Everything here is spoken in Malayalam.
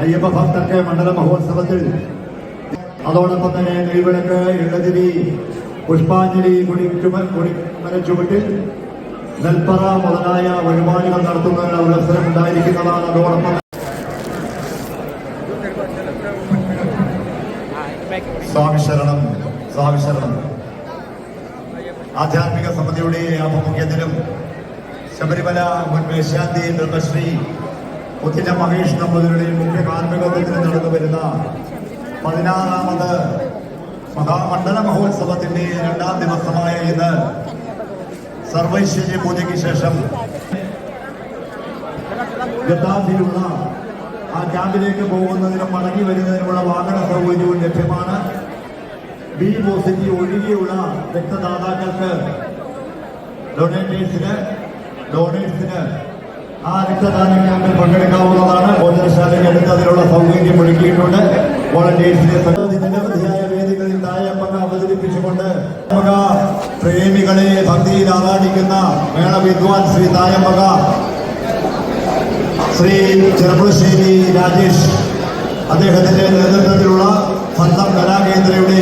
അയ്യപ്പ ഭക്തർക്ക് മണ്ഡല മഹോത്സവത്തിൽ അതോടൊപ്പം തന്നെ നെയ്വിളക്ക്, എഴുതിരി, പുഷ്പാഞ്ജലി, ചുവട്ടിൽ നെൽപ്പറ മുതലായ വഴിപാടുകൾ നടത്തുന്നതിന് അവസരം ഉണ്ടായിരിക്കുന്നതാണ്. അതോടൊപ്പം സ്വാമിശരണം സ്വാമിശരണം ആധ്യാത്മിക സമിതിയുടെ ആഭിമുഖ്യത്തിലും ശബരിമല മുൻ മേശാന്തി ബ്രഹ്മശ്രീ പുത്തിന മഹേഷ് നമ്പൂതിരിയുടെയും മുഖ്യ കാർമ്മികത്വത്തിൽ നടന്നു വരുന്ന 16ാമത് മഹാമണ്ഡല മഹോത്സവത്തിന്റെ 2ാം ദിവസമായ ഇന്ന് സർവൈശ്വര്യ പൂജയ്ക്ക് ശേഷം ഗതാഗതത്തിലുള്ള ആ ക്യാമ്പിലേക്ക് പോകുന്നതിനും മടങ്ങി വരുന്നതിനുമുള്ള വാഹന സൗകര്യവും ലഭ്യമാണ്. ബി പോസിറ്റീവ് ഒഴികെയുള്ള രക്തദാതാക്കൾക്ക് ഡൊണേഴ്സിന് ആ രക്തദാന ക്യാമ്പിൽ പങ്കെടുക്കാവുന്നതാണ്. ഭോജനശാലയ്ക്ക് അടുത്ത് അതിനുള്ള സൗകര്യം ഒരുക്കിയിട്ടുണ്ട്. വോളണ്ടിയേഴ്സിനെ നിരവധിയായ വേദികളിൽ തായപ്പക അവതരിപ്പിച്ചുകൊണ്ട് പ്രേമികളെ ഭക്തിയിൽ ആരാധിക്കുന്ന മേള വിദ്വാൻ ശ്രീ തായപ്പക ശ്രീ ചെറുപ്പശ്ശേരി രാജേഷ് അദ്ദേഹത്തിന്റെ നേതൃത്വത്തിലുള്ള സ്വന്തം കലാകേന്ദ്രയുടെ